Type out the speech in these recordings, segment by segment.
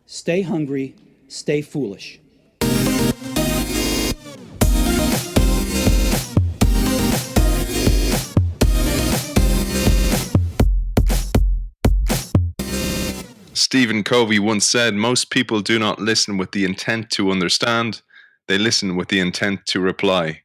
Stay hungry, stay foolish. Stephen Covey once said, "Most people do not listen with the intent to understand, they listen with the intent to reply."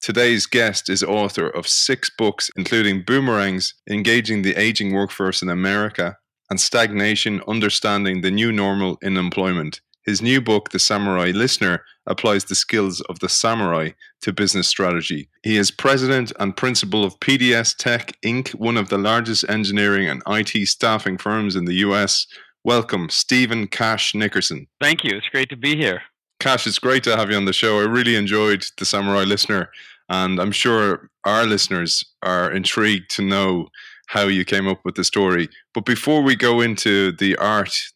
Today's guest is author of 6 books, including Boomerangs, Engaging the Aging Workforce in America, and Stagnation, Understanding the New Normal in Employment. His new book, The Samurai Listener, applies the skills of the samurai to business strategy. He is president and principal of PDS Tech, Inc., one of the largest engineering and IT staffing firms in the US. Welcome, Stephen Cash Nickerson. Thank you. It's great to be here. Cash, it's great to have you on the show. I really enjoyed The Samurai Listener, and I'm sure our listeners are intrigued to know how you came up with the story. But before we go into the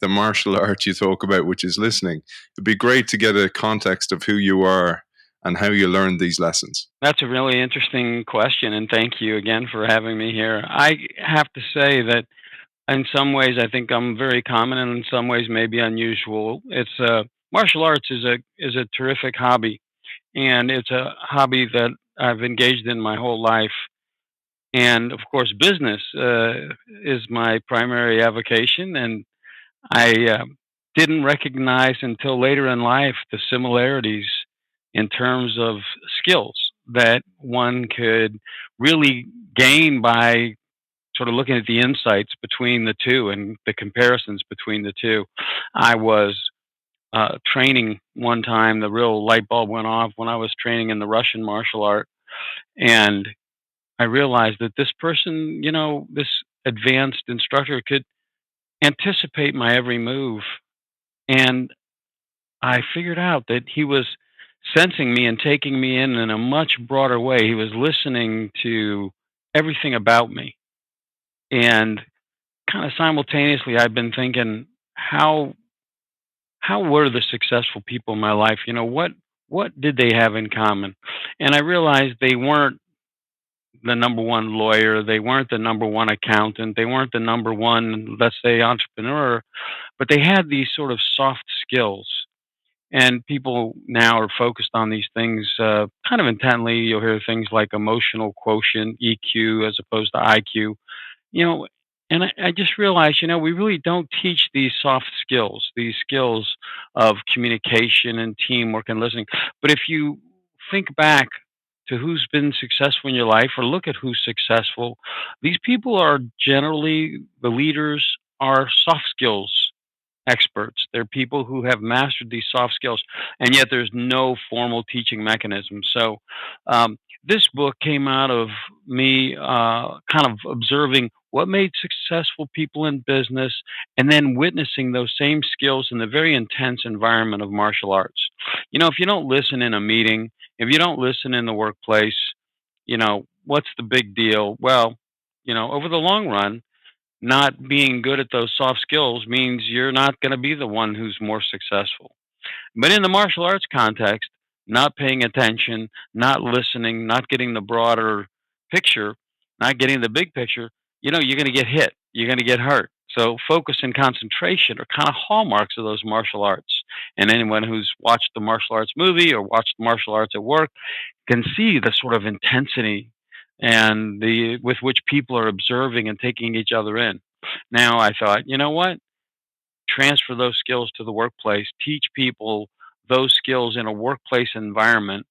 martial art you talk about, which is listening, it'd be great to get a context of who you are and how you learned these lessons. That's a really interesting question, and thank you again for having me here. I have to say that in some ways I think I'm very common, and in some ways maybe unusual. It's martial arts is a terrific hobby, and it's a hobby that I've engaged in my whole life. And of course, business is my primary avocation, and I didn't recognize until later in life the similarities in terms of skills that one could really gain by sort of looking at the insights between the two and the comparisons between the two. I was training one time, the real light bulb went off when I was training in the Russian martial art. And I realized that this person, this advanced instructor could anticipate my every move. And I figured out that he was sensing me and taking me in a much broader way. He was listening to everything about me. And kind of simultaneously, I've been thinking, how were the successful people in my life? What did they have in common? And I realized they weren't the number one lawyer, they weren't the number one accountant, they weren't the number one, let's say, entrepreneur, but they had these sort of soft skills. And people now are focused on these things kind of intently. You'll hear things like emotional quotient, EQ, as opposed to IQ. You know, and I just realized, we really don't teach these soft skills, these skills of communication and teamwork and listening. But if you think back to who's been successful in your life or look at who's successful, these people are generally, the leaders are soft skills experts. They're people who have mastered these soft skills, and yet there's no formal teaching mechanism. So this book came out of me kind of observing what made successful people in business and then witnessing those same skills in the very intense environment of martial arts. If you don't listen in a meeting, if you don't listen in the workplace, what's the big deal? Well, over the long run, not being good at those soft skills means you're not going to be the one who's more successful. But in the martial arts context, not paying attention, not listening, not getting the broader picture, not getting the big picture, you're going to get hit. You're going to get hurt. So focus and concentration are kind of hallmarks of those martial arts. And anyone who's watched the martial arts movie or watched martial arts at work can see the sort of intensity and the with which people are observing and taking each other in. Now I thought, you know what? Transfer those skills to the workplace, teach people those skills in a workplace environment,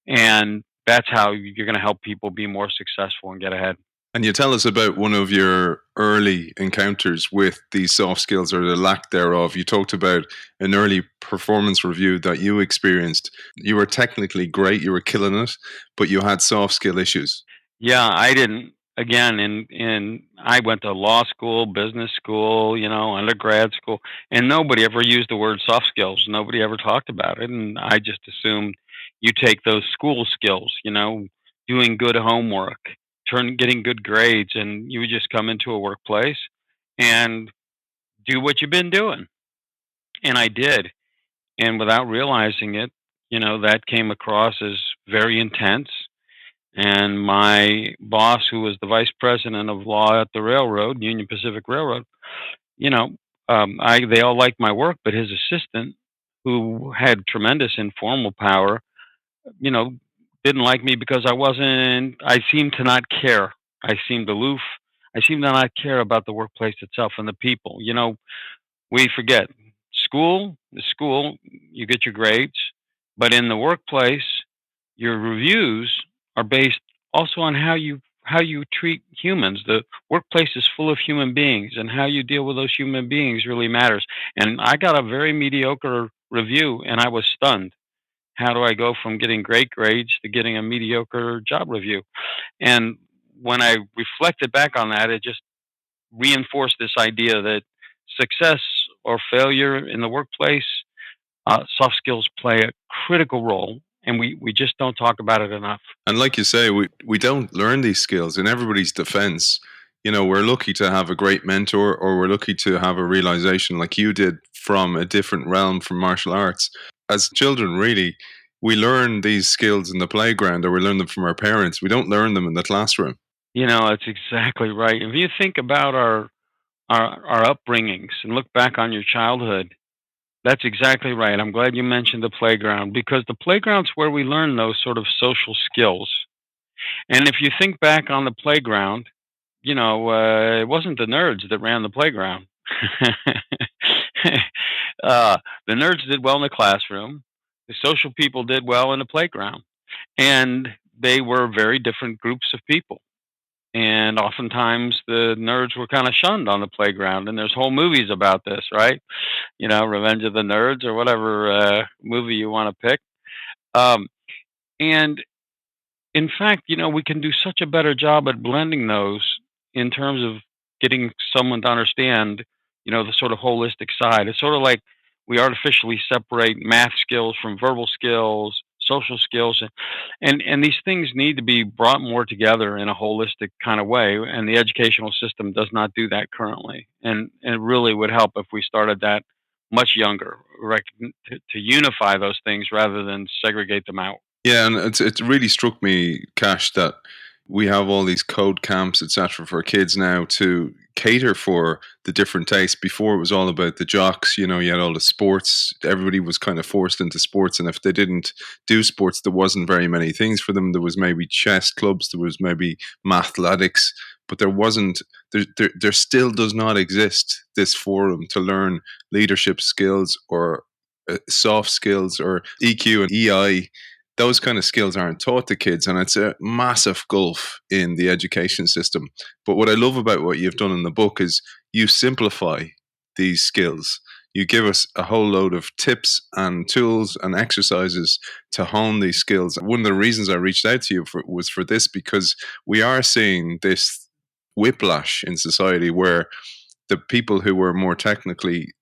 and that's how you're going to help people be more successful and get ahead. And you tell us about one of your early encounters with these soft skills or the lack thereof. You talked about an early performance review that you experienced. You were technically great, you were killing it, but you had soft skill issues. Yeah, I didn't. Again, I went to law school, business school, undergrad school, and nobody ever used the word soft skills. Nobody ever talked about it, and I just assumed you take those school skills, doing good homework, getting good grades, and you would just come into a workplace and do what you've been doing. And I did, and without realizing it, that came across as very intense. And my boss, who was the vice president of law at the railroad, Union Pacific Railroad, they all liked my work, but his assistant, who had tremendous informal power, you know, didn't like me because I seemed to not care. I seemed aloof. I seemed to not care about the workplace itself and the people. We forget school is school, you get your grades, but in the workplace, your reviews are based also on how you treat humans. The workplace is full of human beings, and how you deal with those human beings really matters. And I got a very mediocre review, and I was stunned. How do I go from getting great grades to getting a mediocre job review? And when I reflected back on that, it just reinforced this idea that success or failure in the workplace, soft skills play a critical role, and we just don't talk about it enough. And like you say, we don't learn these skills in everybody's defense. We're lucky to have a great mentor, or we're lucky to have a realization like you did from a different realm from martial arts. As children, really, we learn these skills in the playground, or we learn them from our parents. We don't learn them in the classroom. That's exactly right. If you think about our upbringings and look back on your childhood, that's exactly right. I'm glad you mentioned the playground, because the playground's where we learn those sort of social skills. And if you think back on the playground, it wasn't the nerds that ran the playground. The nerds did well in the classroom. The social people did well in the playground. And they were very different groups of people. And oftentimes the nerds were kind of shunned on the playground. And there's whole movies about this, right? Revenge of the Nerds, or whatever movie you want to pick. Um, and in fact, we can do such a better job at blending those in terms of getting someone to understand, the sort of holistic side. It's sort of like we artificially separate math skills from verbal skills, social skills, and these things need to be brought more together in a holistic kind of way. And the educational system does not do that currently. And it really would help if we started that much younger, to unify those things rather than segregate them out. Yeah, and it really struck me, Cash, that we have all these code camps, etc., for kids now to cater for the different tastes. Before it was all about the jocks. You had all the sports. Everybody was kind of forced into sports, and if they didn't do sports, there wasn't very many things for them. There was maybe chess clubs, there was maybe mathletics, but there wasn't. There still does not exist this forum to learn leadership skills, or soft skills, or EQ and EI. Those kind of skills aren't taught to kids, and it's a massive gulf in the education system. But what I love about what you've done in the book is you simplify these skills. You give us a whole load of tips and tools and exercises to hone these skills. One of the reasons I reached out to you was for this, because we are seeing this whiplash in society where the people who were more technically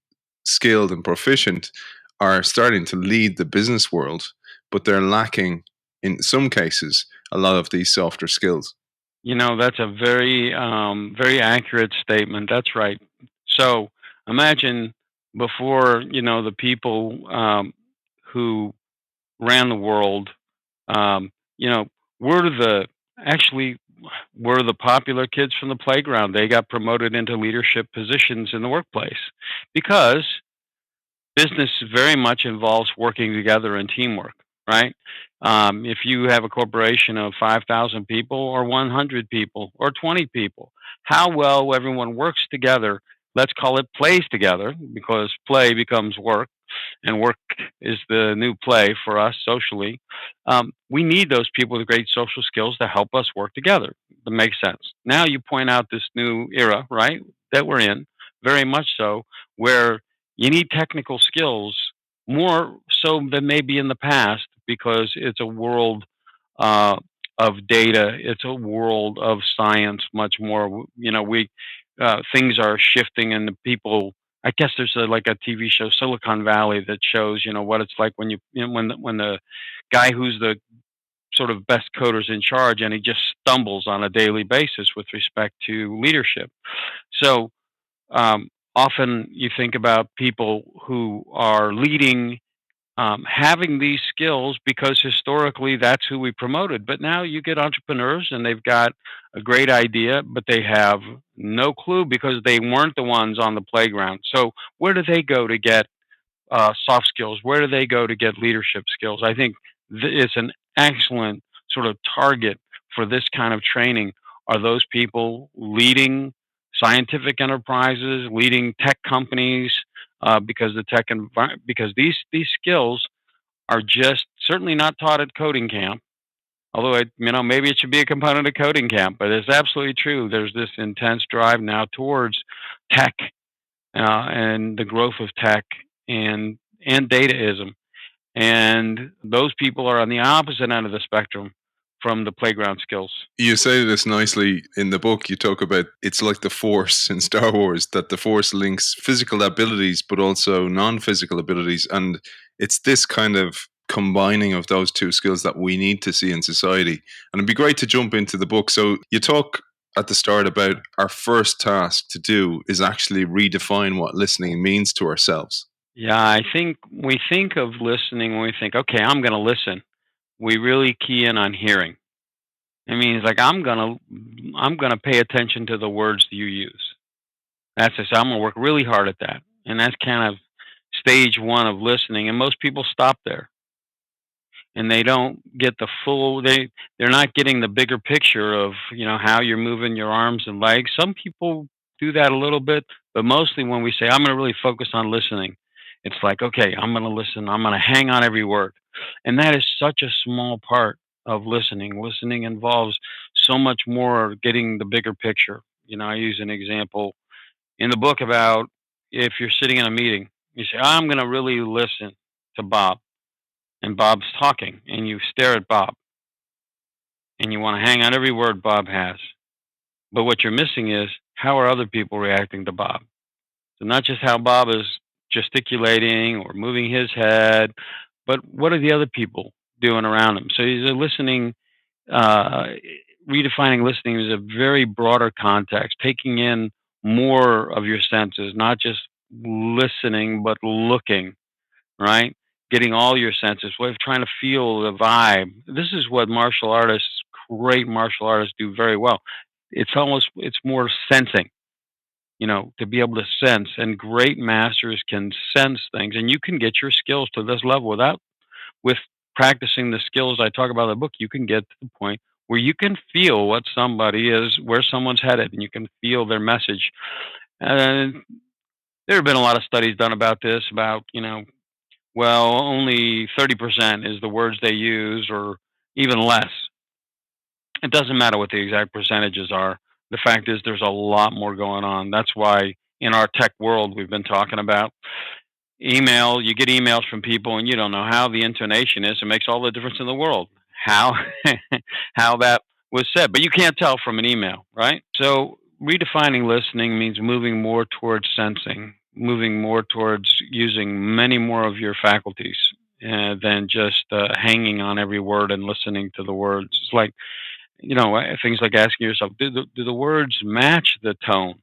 skilled and proficient are starting to lead the business world, but they're lacking, in some cases, a lot of these softer skills. That's a very accurate statement. That's right. So imagine before, the people who ran the world, um, you know, were the actually were the popular kids from the playground. They got promoted into leadership positions in the workplace because business very much involves working together and teamwork, right? If you have a corporation of 5,000 people, or 100 people, or 20 people, how well everyone works together, let's call it plays together, because play becomes work, and work is the new play for us socially. We need those people with great social skills to help us work together. That makes sense. Now you point out this new era, right, that we're in, very much so, where you need technical skills more so than maybe in the past, because it's a world uh, of data. It's a world of science, much more. We things are shifting, and the people. I guess there's like a TV show, Silicon Valley, that shows what it's like when when the guy who's the sort of best coder's in charge, and he just stumbles on a daily basis with respect to leadership. So often you think about people who are leading having these skills because historically that's who we promoted. But now you get entrepreneurs and they've got a great idea, but they have no clue because they weren't the ones on the playground. So where do they go to get soft skills? Where do they go to get leadership skills? I think it's an excellent sort of target for this kind of training are those people leading scientific enterprises, leading tech companies, because because these skills are just certainly not taught at coding camp. Although maybe it should be a component of coding camp, but it's absolutely true. There's this intense drive now towards tech and the growth of tech and dataism, and those people are on the opposite end of the spectrum from the playground skills. You say this nicely in the book. You talk about it's like the Force in Star Wars, that the Force links physical abilities but also non-physical abilities, and it's this kind of combining of those two skills that we need to see in society. And it'd be great to jump into the book. So you talk at the start about our first task to do is actually redefine what listening means to ourselves. Yeah, I think we think of listening when we think, okay, I'm going to listen. We really key in on hearing. I mean, it's like I'm gonna pay attention to the words that you use. That's it. So I'm gonna work really hard at that, and that's kind of stage one of listening. And most people stop there, and they don't get the full. They're not getting the bigger picture of how you're moving your arms and legs. Some people do that a little bit, but mostly when we say I'm gonna really focus on listening, it's like, okay, I'm gonna listen. I'm gonna hang on every word, and that is such a small part of listening. Listening involves so much more getting the bigger picture. I use an example in the book about if you're sitting in a meeting, you say, I'm going to really listen to Bob, and Bob's talking, and you stare at Bob, and you want to hang on every word Bob has. But what you're missing is how are other people reacting to Bob? So not just how Bob is gesticulating or moving his head, but what are the other people doing around him? So you're listening. Redefining listening is a very broader context, taking in more of your senses, not just listening, but looking, right? Getting all your senses, way of trying to feel the vibe. This is what great martial artists do very well. It's more sensing, to be able to sense. And great masters can sense things, and you can get your skills to this level with practicing the skills I talk about in the book. You can get to the point where you can feel where someone's headed, and you can feel their message. And there have been a lot of studies done about this, only 30% is the words they use, or even less. It doesn't matter what the exact percentages are. The fact is there's a lot more going on. That's why in our tech world we've been talking about email, you get emails from people and you don't know how the intonation is. It makes all the difference in the world how how that was said, but you can't tell from an email, right? So redefining listening means moving more towards sensing, moving more towards using many more of your faculties than just hanging on every word and listening to the words. It's like things like asking yourself, do the words match the tone?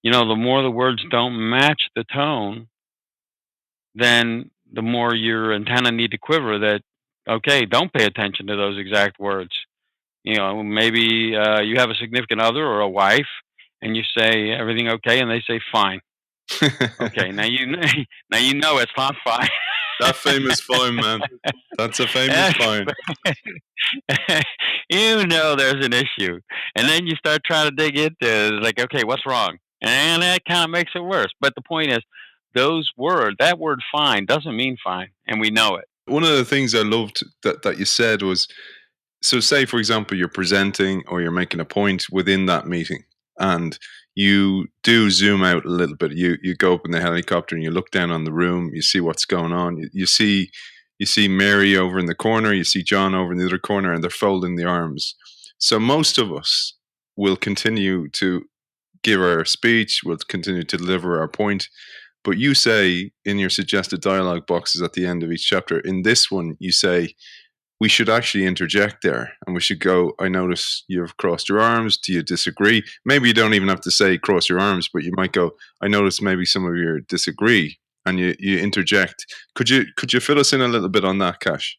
The more the words don't match the tone, then the more your antenna need to quiver that, okay, don't pay attention to those exact words. Maybe you have a significant other or a wife, and you say, everything okay? And they say, fine. Okay, now it's not fine. That famous fine, man. That's a famous fine. There's an issue. And then you start trying to dig into it. It's like, okay, what's wrong? And that kind of makes it worse. But the point is, that word fine doesn't mean fine, and we know it. One of the things I loved that you said was, so say, for example, you're presenting or you're making a point within that meeting, and you do zoom out a little bit. You go up in the helicopter and you look down on the room. You see what's going on. You see Mary over in the corner. You see John over in the other corner, and they're folding the arms. So most of us will continue to give our speech. We'll continue to deliver our point. But you say in your suggested dialogue boxes at the end of each chapter, in this one, you say, we should actually interject there, and we should go, I notice you've crossed your arms. Do you disagree? Maybe you don't even have to say cross your arms, but you might go, I notice maybe some of you disagree. and you interject. Could you fill us in a little bit on that, Cash?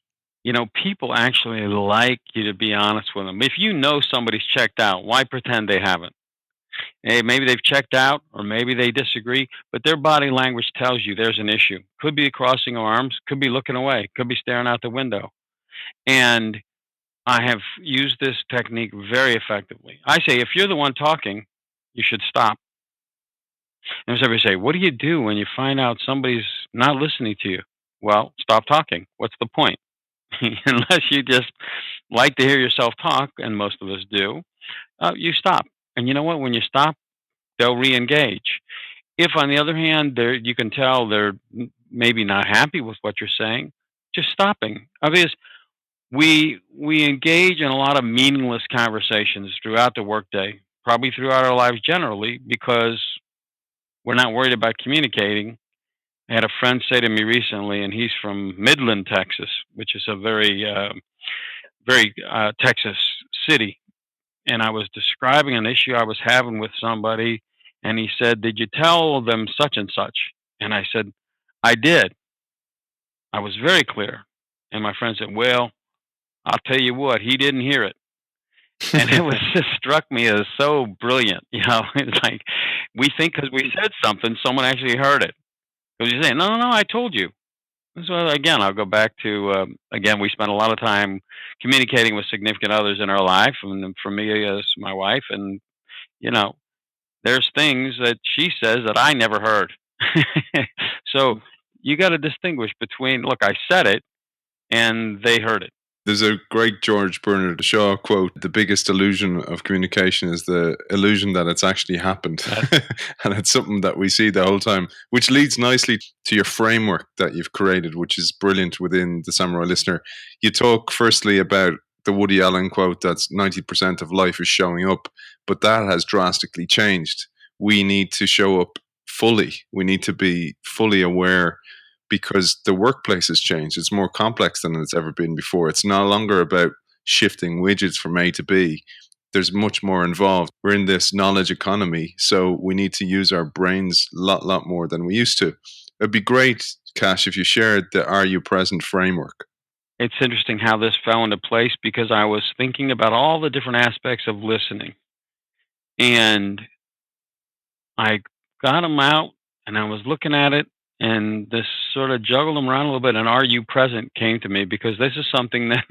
People actually like you to be honest with them. If you know somebody's checked out, why pretend they haven't? Hey, maybe they've checked out or maybe they disagree, but their body language tells you there's an issue. Could be crossing arms, could be looking away, could be staring out the window. And I have used this technique very effectively. I say, if you're the one talking, you should stop. And somebody say, what do you do when you find out somebody's not listening to you? Well, stop talking. What's the point? Unless you just like to hear yourself talk, and most of us do, you stop. And you know what? When you stop, they'll re-engage. If, on the other hand, you can tell they're maybe not happy with what you're saying, just stopping. Because we engage in a lot of meaningless conversations throughout the workday, probably throughout our lives generally, because we're not worried about communicating. I had a friend say to me recently, and he's from Midland, Texas, which is a very Texas city. And I was describing an issue I was having with somebody, and he said, "Did you tell them such and such?" And I said, "I did. I was very clear." And my friend said, "Well, I'll tell you what, he didn't hear it." And it was just struck me as so brilliant. It's like we think because we said something, someone actually heard it. Because you say, "No, no, no, I told you." So again, I'll go back to again. We spend a lot of time communicating with significant others in our life, and for me, as my wife, and you know, there's things that she says that I never heard. So you got to distinguish between, look, I said it, and they heard it. There's a great George Bernard Shaw quote: "The biggest illusion of communication is the illusion that it's actually happened." And it's something that we see the whole time, which leads nicely to your framework that you've created, which is brilliant within the Samurai Listener. You talk firstly about the Woody Allen quote that's 90% of life is showing up, but that has drastically changed. We need to show up fully. We need to be fully aware because the workplace has changed. It's more complex than it's ever been before. It's no longer about shifting widgets from A to B. There's much more involved. We're in this knowledge economy, so we need to use our brains a lot more than we used to. It'd be great, Cash, if you shared the Are You Present framework. It's interesting how this fell into place because I was thinking about all the different aspects of listening. And I got them out and I was looking at it and this sort of juggled them around a little bit. And Are You Present came to me because this is something that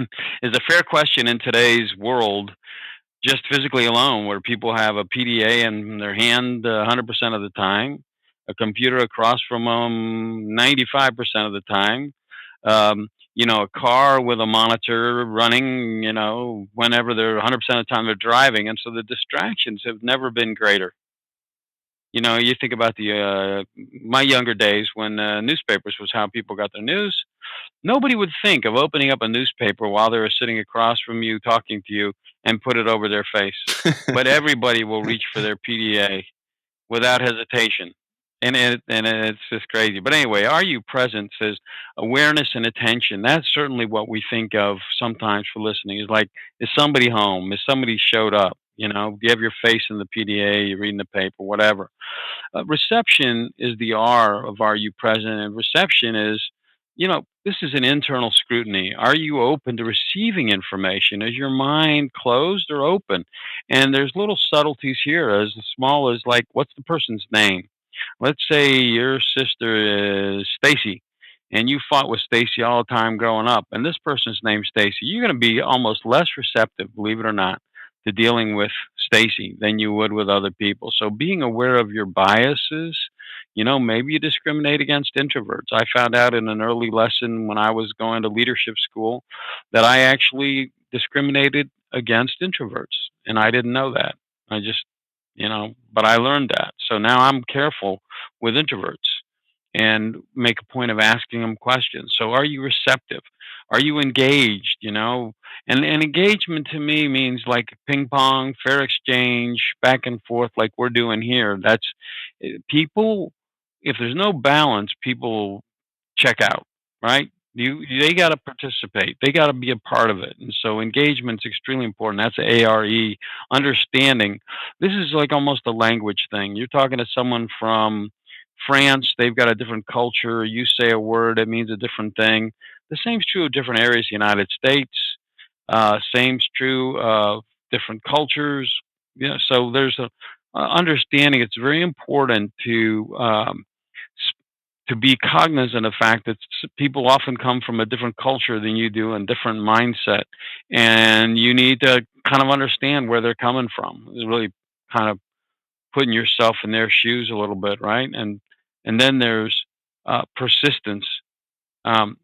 is a fair question in today's world, just physically alone, where people have a PDA in their hand 100% of the time, a computer across from them 95% of the time, a car with a monitor running, whenever they're 100% of the time they're driving. And so the distractions have never been greater. You think about my younger days when newspapers was how people got their news. Nobody would think of opening up a newspaper while they were sitting across from you talking to you and put it over their face. But everybody will reach for their PDA without hesitation. And it's just crazy. But anyway, Are You Present says awareness and attention. That's certainly what we think of sometimes for listening. Is like, is somebody home? Is somebody showed up? You have your face in the PDA, you're reading the paper, whatever. Reception is the R of Are You Present? And reception is, this is an internal scrutiny. Are you open to receiving information? Is your mind closed or open? And there's little subtleties here, as small as like, what's the person's name? Let's say your sister is Stacy, and you fought with Stacy all the time growing up, and this person's named Stacy. You're going to be almost less receptive, believe it or not, to dealing with Stacy than you would with other people. So being aware of your biases, maybe you discriminate against introverts. I found out in an early lesson when I was going to leadership school that I actually discriminated against introverts, and I didn't know that. I just but I learned that. So now I'm careful with introverts and make a point of asking them questions. So are you receptive? Are you engaged? And engagement to me means like ping pong, fair exchange, back and forth, like we're doing here. That's people. If there's no balance, people check out, right? They got to participate. They got to be a part of it. And so engagement's extremely important. That's ARE, understanding. This is like almost a language thing. You're talking to someone from France, they've got a different culture. You say a word, it means a different thing. The same's true of different areas of the United States. Same's true of different cultures. So there's a understanding. It's very important to be cognizant of the fact that people often come from a different culture than you do and different mindset, and you need to kind of understand where they're coming from. It's really kind of putting yourself in their shoes a little bit, right? And then there's persistence. Um,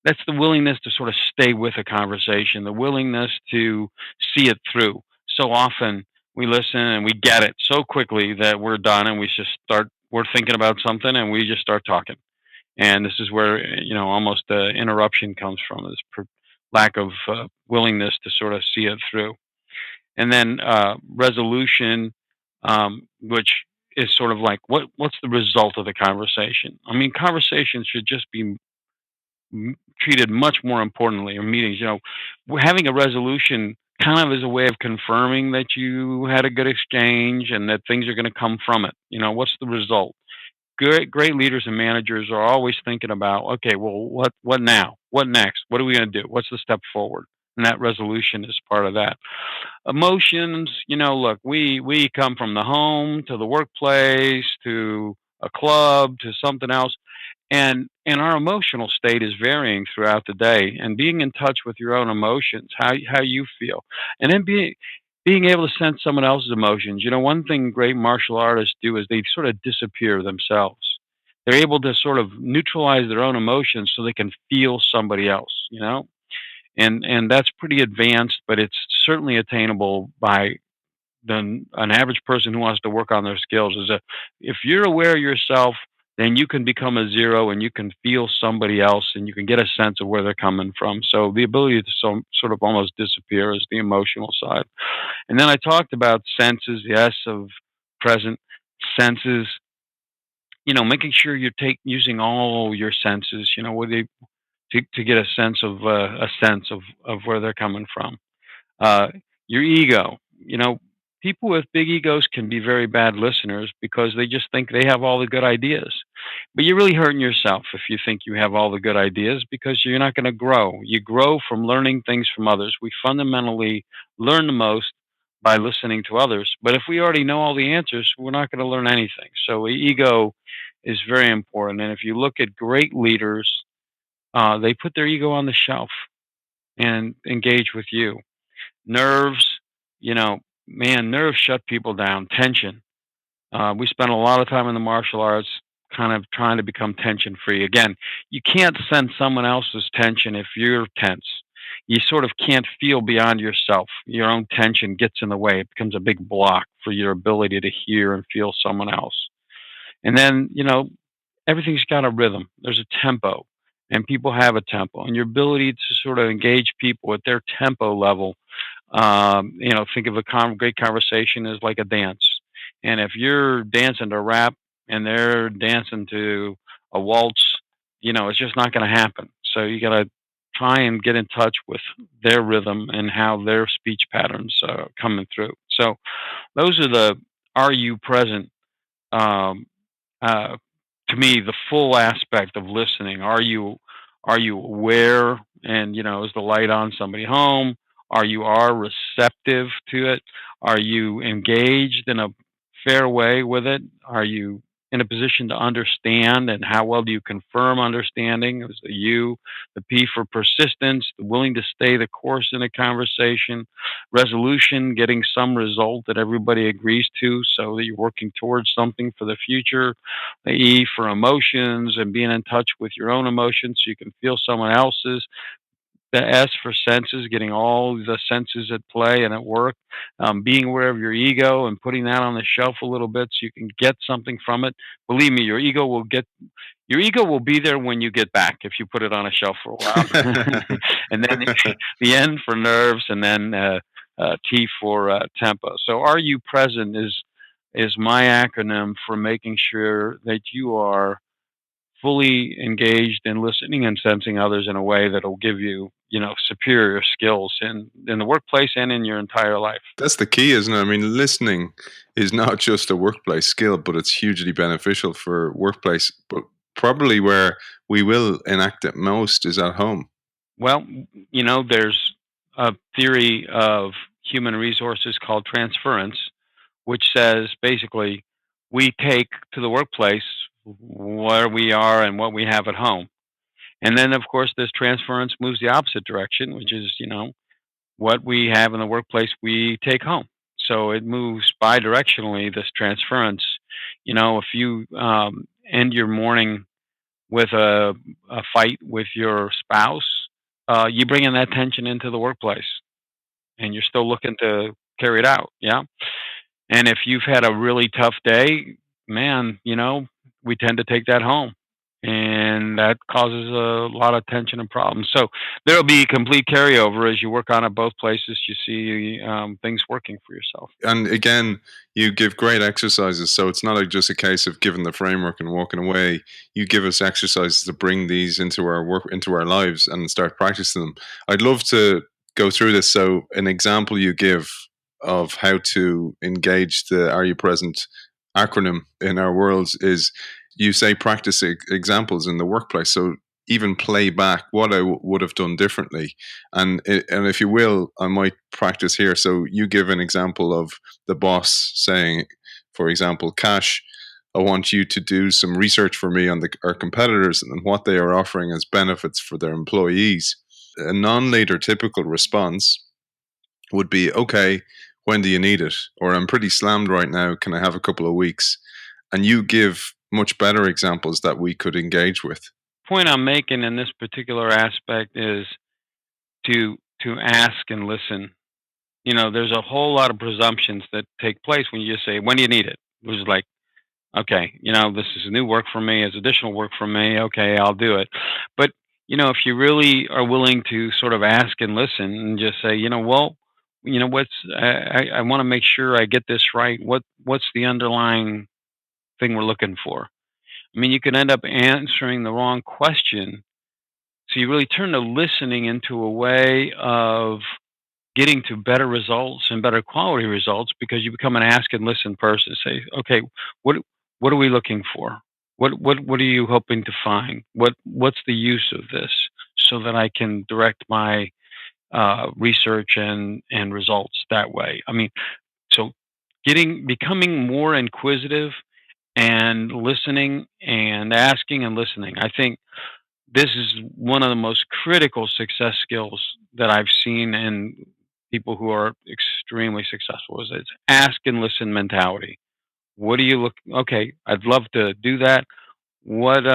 that's the willingness to sort of stay with a conversation, the willingness to see it through. So often we listen and we get it so quickly that we're done and we're thinking about something and we just start talking. And this is where, almost the interruption comes from, this lack of willingness to sort of see it through. And then resolution, which is sort of like, what's the result of the conversation? I mean, conversations should just be treated much more importantly, or meetings. Having a resolution kind of is a way of confirming that you had a good exchange and that things are going to come from it. What's the result? Great leaders and managers are always thinking about, okay, well, what now? What next? What are we going to do? What's the step forward? And that resolution is part of that. Emotions, look, we come from the home to the workplace to a club to something else, and our emotional state is varying throughout the day. And being in touch with your own emotions, how you feel, and then being able to sense someone else's emotions. One thing great martial artists do is they sort of disappear themselves. They're able to sort of neutralize their own emotions so they can feel somebody else, and that's pretty advanced, but it's certainly attainable by an average person who wants to work on their skills. If you're aware of yourself, then you can become a zero and you can feel somebody else and you can get a sense of where they're coming from. So the ability to sort of almost disappear is the emotional side. And then I talked about senses, yes, of present senses, making sure you're using all your senses, to get a sense of where they're coming from. Uh, your ego, people with big egos can be very bad listeners because they just think they have all the good ideas. But you're really hurting yourself if you think you have all the good ideas, because you're not going to grow. You grow from learning things from others. We fundamentally learn the most by listening to others. But if we already know all the answers, we're not going to learn anything. So ego is very important. And if you look at great leaders, they put their ego on the shelf and engage with you. Nerves, man, nerves shut people down. Tension. We spend a lot of time in the martial arts kind of trying to become tension free. Again, you can't sense someone else's tension if you're tense. You sort of can't feel beyond yourself. Your own tension gets in the way. It becomes a big block for your ability to hear and feel someone else. And then, everything's got a rhythm. There's a tempo, and people have a tempo. And your ability to sort of engage people at their tempo level, think of a great conversation as like a dance. And if you're dancing to rap and they're dancing to a waltz, it's just not going to happen. So you got to try and get in touch with their rhythm and how their speech patterns coming through. So those are are you present? Um, uh, to me, the full aspect of listening. Are you aware? And is the light on somebody home? Are receptive to it? Are you engaged in a fair way with it? Are you in a position to understand? And how well do you confirm understanding? It was the U, the P for persistence, the willing to stay the course in a conversation, resolution, getting some result that everybody agrees to so that you're working towards something for the future, the E for emotions and being in touch with your own emotions so you can feel someone else's, the S for senses, getting all the senses at play and at work, being aware of your ego and putting that on the shelf a little bit so you can get something from it. Believe me, your ego will be there when you get back if you put it on a shelf for a while. And then the N for nerves, and then T for tempo. So are you present is my acronym for making sure that you are fully engaged in listening and sensing others in a way that'll give you, superior skills in the workplace and in your entire life. That's the key, isn't it? I mean, listening is not just a workplace skill, but it's hugely beneficial for workplace. But probably where we will enact it most is at home. Well, there's a theory of human resources called transference, which says basically we take to the workplace where we are and what we have at home. And then, of course, this transference moves the opposite direction, which is, what we have in the workplace, we take home. So it moves bidirectionally, this transference. If you end your morning with a fight with your spouse, you bring in that tension into the workplace and you're still looking to carry it out. Yeah. And if you've had a really tough day, man, we tend to take that home. And that causes a lot of tension and problems. So there'll be complete carryover as you work on it both places. You see things working for yourself. And again, you give great exercises, so it's not just a case of giving the framework and walking away. You give us exercises to bring these into our work, into our lives, and start practicing them. I'd love to go through this. So an example you give of how to engage the "Are you present" acronym in our worlds is, you say, practice examples in the workplace. So even play back what I would have done differently, and if you will, I might practice here. So you give an example of the boss saying, for example, Cash, I want you to do some research for me on our competitors and what they are offering as benefits for their employees. A non-leader typical response would be, okay, when do you need it? Or, I'm pretty slammed right now. Can I have a couple of weeks? And you give much better examples that we could engage with. Point I'm making in this particular aspect is to ask and listen. There's a whole lot of presumptions that take place when you just say, "When do you need it?" Which is like, okay, this is new work for me, it's additional work for me. Okay, I'll do it. But if you really are willing to sort of ask and listen and just say, well, what's I want to make sure I get this right. What's the underlying thing we're looking for? I mean, you can end up answering the wrong question. So you really turn the listening into a way of getting to better results and better quality results because you become an ask and listen person. Say, okay, what what are we looking for? What are you hoping to find? What's the use of this so that I can direct my research and results that way? I mean, so becoming more inquisitive and listening and asking and listening. I think this is one of the most critical success skills that I've seen in people who are extremely successful is it's ask and listen mentality. What do you look okay, I'd love to do that. What's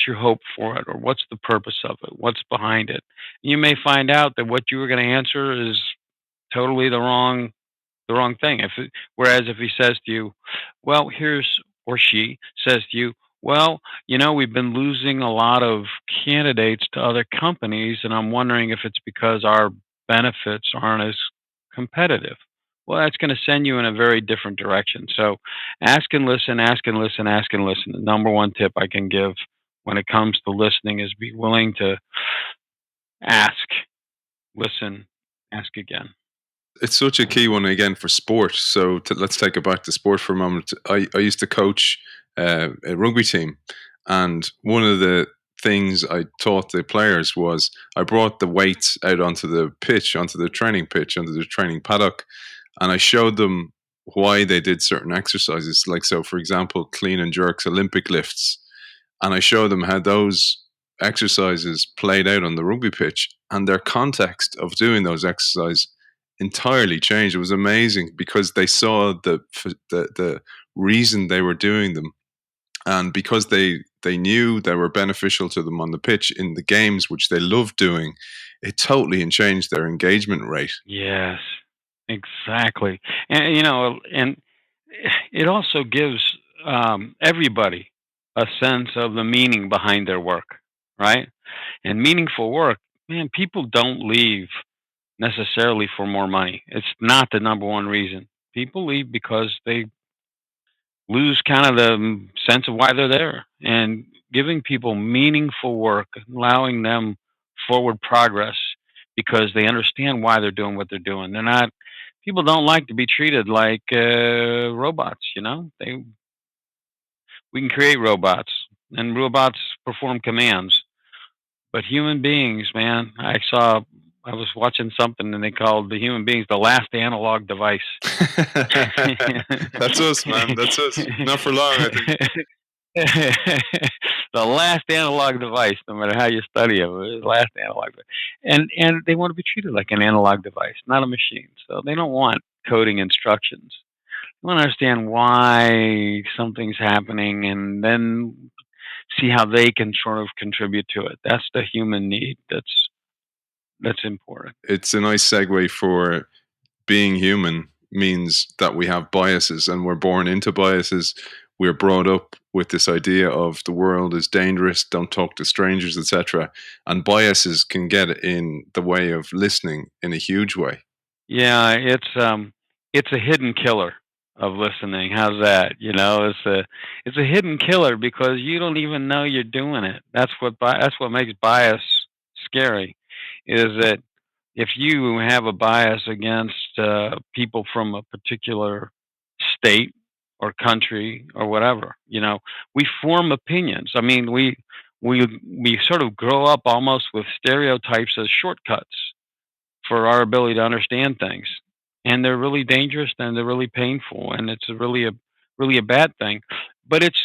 your hope for it or what's the purpose of it? What's behind it? You may find out that what you were going to answer is totally the wrong thing. Whereas if he says to you, well, here's or she says to you, well, we've been losing a lot of candidates to other companies, and I'm wondering if it's because our benefits aren't as competitive. Well, that's going to send you in a very different direction. So ask and listen, ask and listen, ask and listen. The number one tip I can give when it comes to listening is be willing to ask, listen, ask again. It's such a key one again for sport. So let's take it back to sport for a moment. I used to coach a rugby team, and one of the things I taught the players was I brought the weights out onto the pitch, onto the training pitch, onto the training paddock, and I showed them why they did certain exercises. Like, so for example, clean and jerks, Olympic lifts, and I showed them how those exercises played out on the rugby pitch, and their context of doing those exercises entirely changed. It was amazing because they saw the reason they were doing them, and because they knew they were beneficial to them on the pitch in the games, which they loved doing. It totally changed their engagement rate. Yes, exactly. And it also gives everybody a sense of the meaning behind their work, right? And meaningful work, man, people don't leave necessarily for more money. It's not the number one reason. People leave because they lose kind of the sense of why they're there. And giving people meaningful work, allowing them forward progress because they understand why they're doing what they're doing. They're not people don't like to be treated like robots. We can create robots, and robots perform commands. But human beings, man, I was watching something, and they called the human beings the last analog device. That's us, man. That's us. Not for long, I think. The last analog device, no matter how you study it, the last analog device. And they want to be treated like an analog device, not a machine. So they don't want coding instructions. They want to understand why something's happening, and then see how they can sort of contribute to it. That's the human need. That's important. It's a nice segue for being human means that we have biases, and we're born into biases. We're brought up with this idea of the world is dangerous, don't talk to strangers, etc. And biases can get in the way of listening in a huge way. Yeah, it's a hidden killer of listening. How's that? It's a hidden killer because you don't even know you're doing it. That's what makes bias scary. Is that if you have a bias against people from a particular state or country or whatever, we form opinions. I mean, we sort of grow up almost with stereotypes as shortcuts for our ability to understand things, and they're really dangerous and they're really painful, and it's really a bad thing. But it's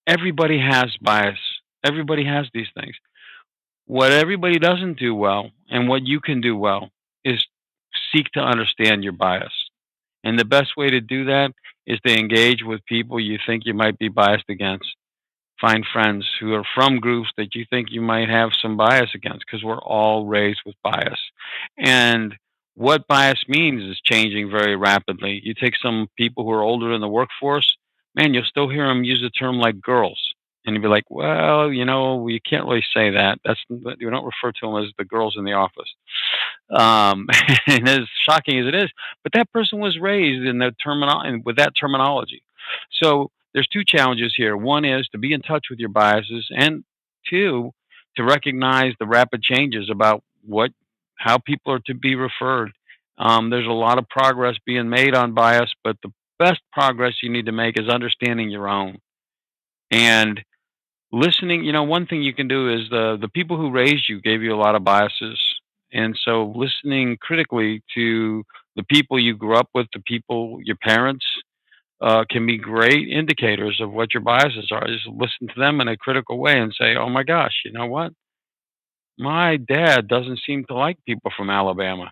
everybody has bias. Everybody has these things. What everybody doesn't do well, and what you can do well, is seek to understand your bias. And the best way to do that is to engage with people you think you might be biased against. Find friends who are from groups that you think you might have some bias against, because we're all raised with bias. And what bias means is changing very rapidly. You take some people who are older in the workforce, man, you'll still hear them use a term like girls. And you'd be like, well, you can't really say that. You don't refer to them as the girls in the office. And as shocking as it is, but that person was raised in with that terminology. So there's two challenges here. One is to be in touch with your biases, and two, to recognize the rapid changes about how people are to be referred. There's a lot of progress being made on bias, but the best progress you need to make is understanding your own and listening. One thing you can do is the people who raised you gave you a lot of biases, and so listening critically to the people you grew up with, your parents, can be great indicators of what your biases are. Just listen to them in a critical way and say, "Oh my gosh, you know what? My dad doesn't seem to like people from Alabama."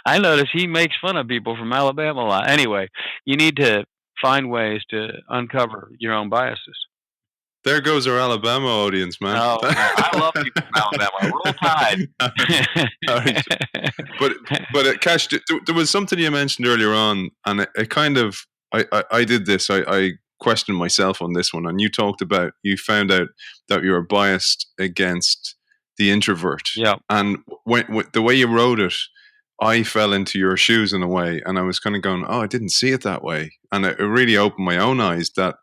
I notice he makes fun of people from Alabama a lot. Anyway, you need to find ways to uncover your own biases. There goes our Alabama audience, man. Oh, I love people from Alabama. Roll Tide. All right. But Cash, there was something you mentioned earlier on, and it kind of I did this. I questioned myself on this one, and you found out that you were biased against the introvert. Yeah. And when the way you wrote it, I fell into your shoes in a way, and I was kind of going, "Oh, I didn't see it that way," and it really opened my own eyes that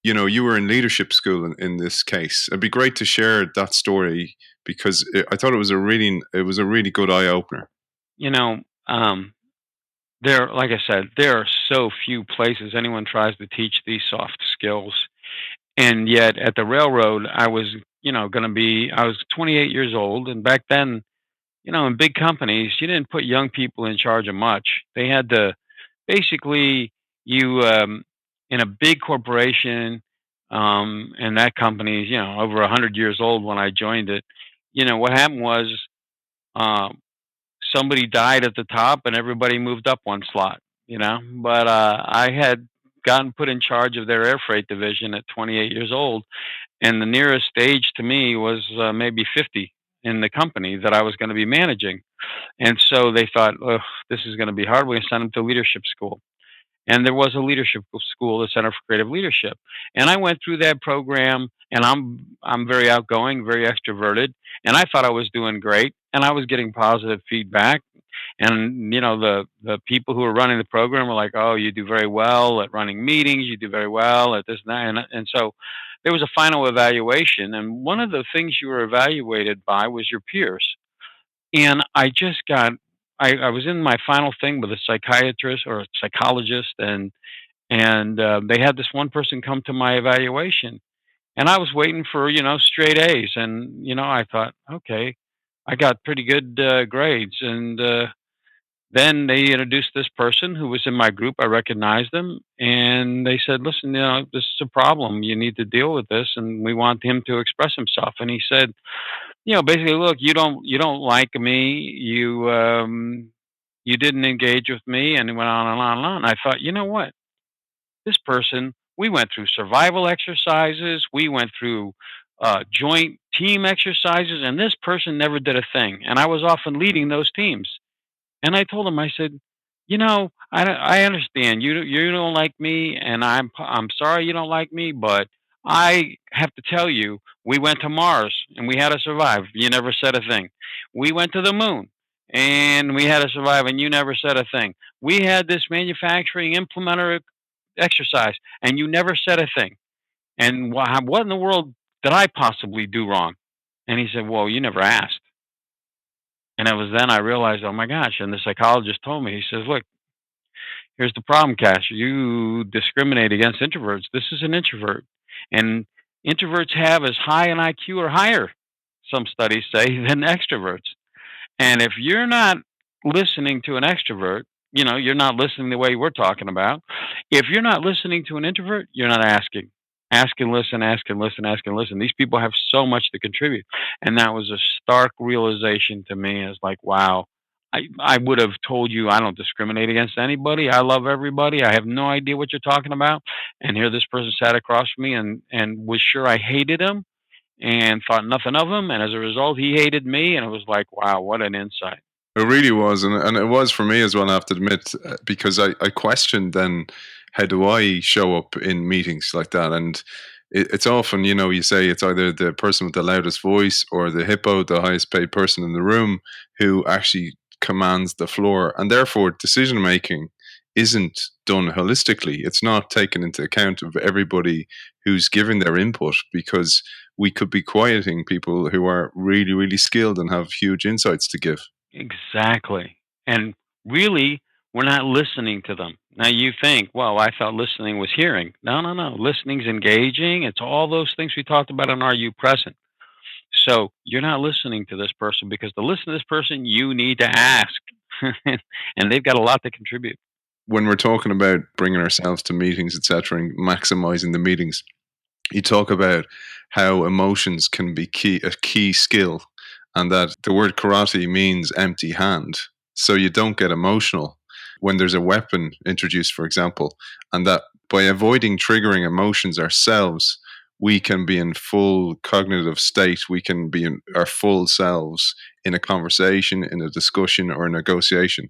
you were in leadership school in this case. It'd be great to share that story because I thought it was a really good eye opener. You know, um, like I said, there are so few places anyone tries to teach these soft skills. And yet at the railroad, I was, I was 28 years old. And back then, in big companies, you didn't put young people in charge of much. They had to basically, in a big corporation, and that company's, over 100 years old when I joined it, what happened was, um, somebody died at the top and everybody moved up one slot, But I had gotten put in charge of their air freight division at 28 years old, and the nearest stage to me was maybe 50 in the company that I was going to be managing. And so they thought, oh, this is going to be hard. We're going to send them to leadership school. And there was a leadership school, the Center for Creative Leadership. And I went through that program, and I'm very outgoing, very extroverted, and I thought I was doing great, and I was getting positive feedback. And the people who were running the program were like, "Oh, you do very well at running meetings. You do very well at this and that." And so there was a final evaluation, and one of the things you were evaluated by was your peers. And I was in my final thing with a psychiatrist or a psychologist, and they had this one person come to my evaluation, and I was waiting for, straight A's, and, I thought, okay, I got pretty good grades, and then they introduced this person who was in my group. I recognized them, and they said, "Listen, this is a problem. You need to deal with this, and we want him to express himself." And he said, basically, look, you don't like me. You didn't engage with me, and it went on and on and on. I thought, you know what? This person, we went through survival exercises, we went through joint team exercises, and this person never did a thing. And I was often leading those teams. And I told him, I said, I understand you don't like me, and I'm sorry you don't like me, but I have to tell you, we went to Mars and we had to survive. You never said a thing. We went to the moon and we had to survive, and you never said a thing. We had this manufacturing implementer exercise, and you never said a thing. And what in the world did I possibly do wrong? And he said, well, you never asked. And it was then I realized, oh my gosh. And the psychologist told me, he says, look, here's the problem, Cash. You discriminate against introverts. This is an introvert. And introverts have as high an IQ or higher, some studies say, than extroverts. And if you're not listening to an extrovert, you're not listening the way we're talking about. If you're not listening to an introvert, you're not asking. Ask and listen, ask and listen, ask and listen. These people have so much to contribute. And that was a stark realization to me. It's like, wow, I would have told you I don't discriminate against anybody. I love everybody. I have no idea what you're talking about. And here this person sat across from me and was sure I hated him and thought nothing of him. And as a result, he hated me. And it was like, wow, what an insight. It really was, and it was for me as well. I have to admit, because I questioned then, how do I show up in meetings like that? And it's often, you say it's either the person with the loudest voice or the hippo, the highest paid person in the room, who actually commands the floor, and therefore decision making isn't done holistically. It's not taken into account of everybody who's giving their input, because we could be quieting people who are really, really skilled and have huge insights to give. Exactly. And really, we're not listening to them. Now you think, well, I thought listening was hearing. No, no, no. Listening's engaging. It's all those things we talked about in Are You Present? So you're not listening to this person, because to listen to this person, you need to ask. And they've got a lot to contribute. When we're talking about bringing ourselves to meetings, etc., and maximizing the meetings, you talk about how emotions can be a key skill, and that the word karate means empty hand. So you don't get emotional when there's a weapon introduced, for example, and that by avoiding triggering emotions ourselves, we can be in full cognitive state. We can be in our full selves in a conversation, in a discussion, or a negotiation.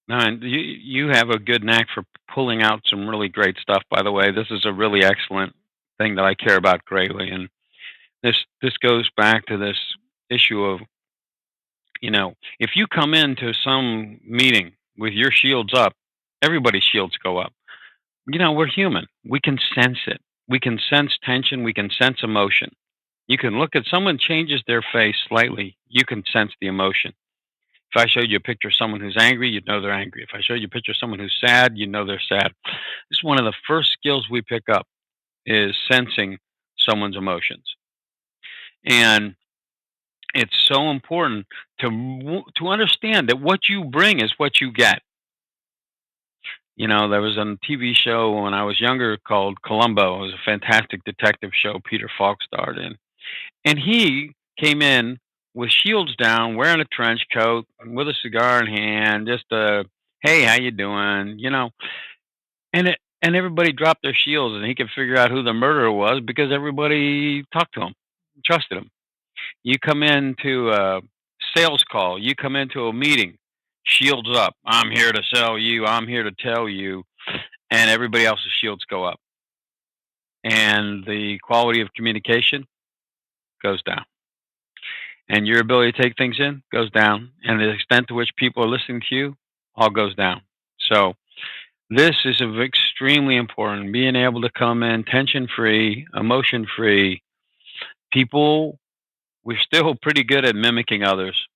No, and you have a good knack for pulling out some really great stuff, by the way. This is a really excellent thing that I care about greatly. And this goes back to this issue of, if you come into some meeting with your shields up, everybody's shields go up. We're human. We can sense it. We can sense tension. We can sense emotion. You can look at someone changes their face slightly. You can sense the emotion. If I showed you a picture of someone who's angry, you'd know they're angry. If I showed you a picture of someone who's sad, you'd know they're sad. This is one of the first skills we pick up, is sensing someone's emotions. And it's so important to understand that what you bring is what you get. There was a TV show when I was younger called Columbo. It was a fantastic detective show Peter Falk starred in. And he came in with shields down, wearing a trench coat, with a cigar in hand, just hey, how you doing? And everybody dropped their shields, and he could figure out who the murderer was because everybody talked to him, trusted him. You come into a sales call, you come into a meeting, shields up. I'm here to sell you. I'm here to tell you. And everybody else's shields go up. And the quality of communication goes down. And your ability to take things in goes down. And the extent to which people are listening to you all goes down. So this is extremely important. Being able to come in tension-free, emotion-free. People, we're still pretty good at mimicking others.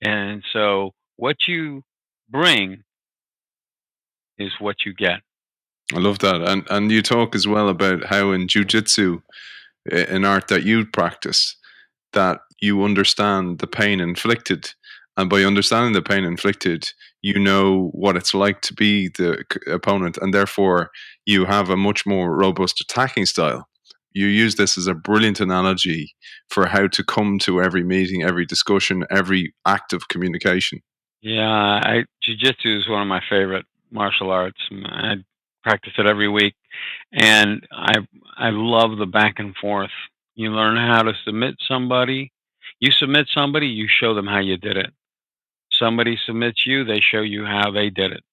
And so what you bring is what you get. I love that. And you talk as well about how in jujitsu, an art that you practice, that you understand the pain inflicted. And by understanding the pain inflicted, you know what it's like to be the opponent, and therefore you have a much more robust attacking style. You use this as a brilliant analogy for how to come to every meeting, every discussion, every act of communication. Yeah, jujitsu is one of my favorite martial arts. I practice it every week, and I love the back and forth. You learn how to submit somebody. You submit somebody, you show them how you did it. Somebody submits you, they show you how they did it.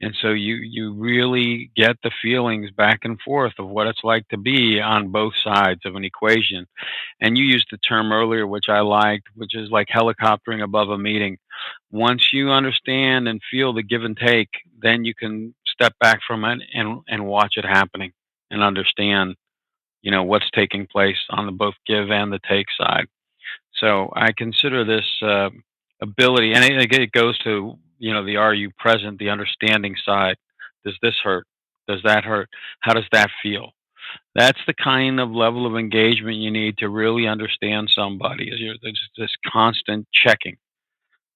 And so you really get the feelings back and forth of what it's like to be on both sides of an equation. And you used the term earlier, which I liked, which is like helicoptering above a meeting. Once you understand and feel the give and take, then you can step back from it and watch it happening and understand, what's taking place on the both give and the take side. So I consider this ability, and it goes to the are you present, the understanding side. Does this hurt? Does that hurt? How does that feel? That's the kind of level of engagement you need to really understand somebody. There's this constant checking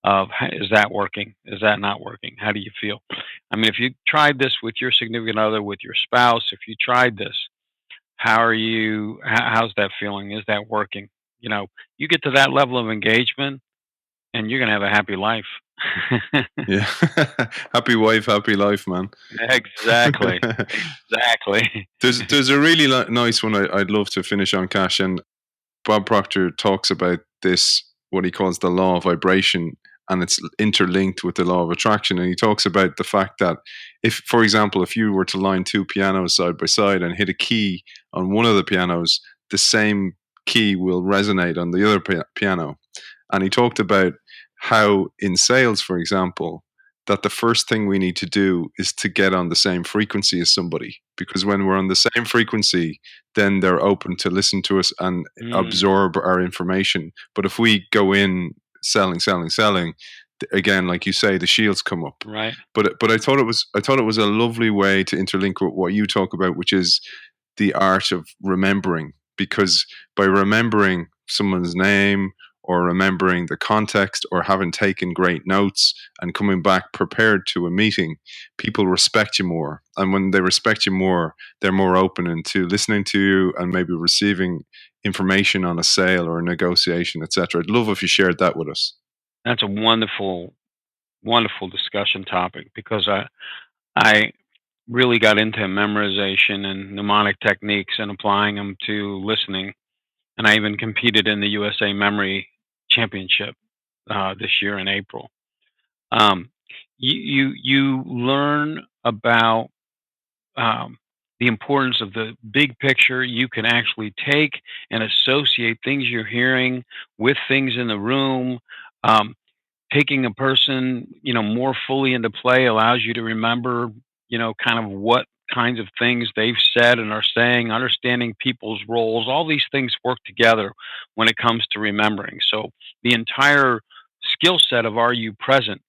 of is that working? Is that not working? How do you feel? I mean, if you tried this with your significant other, with your spouse, if you tried this, how are you? How's that feeling? Is that working? You get to that level of engagement, and you're gonna have a happy life. Yeah. Happy wife, happy life, man. Exactly. Exactly. There's a really nice one I'd love to finish on, Cash. And Bob Proctor talks about this, what he calls the law of vibration, and it's interlinked with the law of attraction. And he talks about the fact that if, for example, if you were to line two pianos side by side and hit a key on one of the pianos, the same key will resonate on the other piano. And he talked about how in sales, for example, that the first thing we need to do is to get on the same frequency as somebody, because when we're on the same frequency, then they're open to listen to us and Mm, absorb our information. But if we go in selling, selling, selling, again, like you say, the shields come up. right. But I thought it was a lovely way to interlink with what you talk about, which is the art of remembering. Because by remembering someone's name, or remembering the context, or having taken great notes and coming back prepared to a meeting, people respect you more. And when they respect you more, they're more open into listening to you and maybe receiving information on a sale or a negotiation, etc. I'd love if you shared that with us. That's a wonderful, wonderful discussion topic because I really got into memorization and mnemonic techniques and applying them to listening. And I even competed in the USA Memory Championship this year in April. Um, you learn about the importance of the big picture. You can actually take and associate things you're hearing with things in the room. Um, Taking a person, more fully into play allows you to remember, kind of what kinds of things they've said and are saying, understanding people's roles. All these things work together when it comes to remembering. So the entire skill set of Are You Present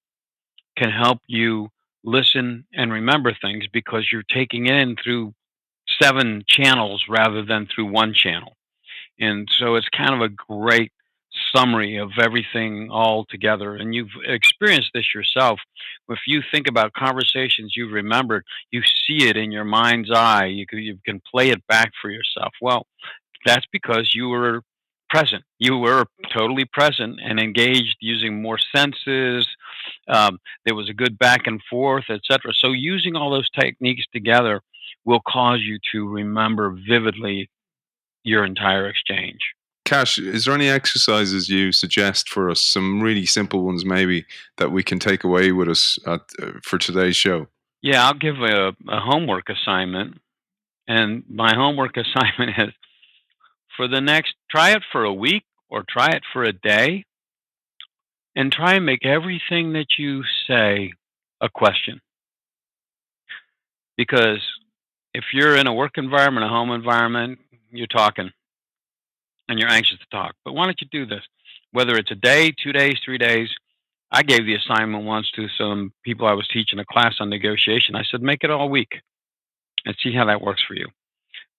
can help you listen and remember things because you're taking it in through seven channels rather than through one channel. And so it's kind of a great summary of everything all together. And you've experienced this yourself. If you think about conversations you've remembered, you see it in your mind's eye. You can play it back for yourself. Well, that's because you were present. You were totally present and engaged using more senses. There was a good back and forth, etc. So using all those techniques together will cause you to remember vividly your entire exchange. Cash, is there any exercises you suggest for us? Some really simple ones, maybe, that we can take away with us for today's show? Yeah, I'll give a homework assignment. And my homework assignment is try it for a week or try it for a day and try and make everything that you say a question. Because if you're in a work environment, a home environment, you're talking and you're anxious to talk. But why don't you do this? Whether it's a day, 2 days, 3 days, I gave the assignment once to some people I was teaching a class on negotiation. I said, make it all week and see how that works for you.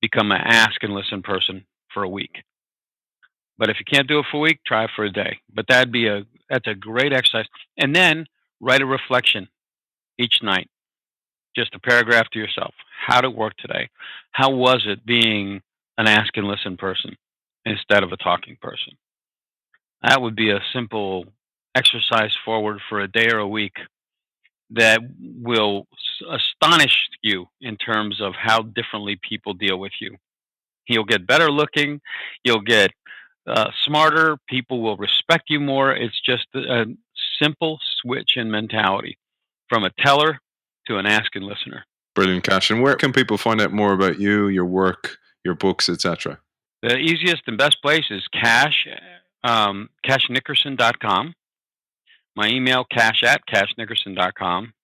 Become an ask and listen person for a week. But if you can't do it for a week, try it for a day. But that's a great exercise. And then write a reflection each night, just a paragraph to yourself. How did it work today? How was it being an ask and listen person instead of a talking person? That would be a simple exercise forward for a day or a week that will astonish you in terms of how differently people deal with you. You'll get better looking. You'll get smarter. People will respect you more. It's just a simple switch in mentality from a teller to an ask and listener. Brilliant, Cash. And where can people find out more about you, your work, your books, etc.? The easiest and best place is cashnickerson.com. My email, cash@cashnickerson.com.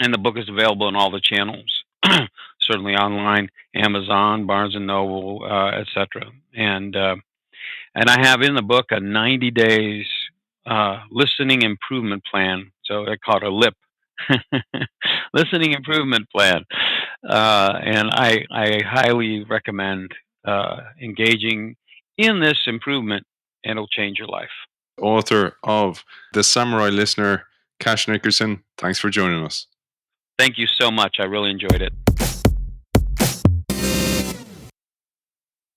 And the book is available in all the channels, certainly online, Amazon, Barnes and Noble, etc. And I have in the book a 90 days listening improvement plan. So I call it a LIP, listening improvement plan. And I highly recommend engaging in this improvement, and it'll change your life. Author of The Samurai Listener, Cash Nickerson, thanks for joining us. Thank you so much. I really enjoyed it.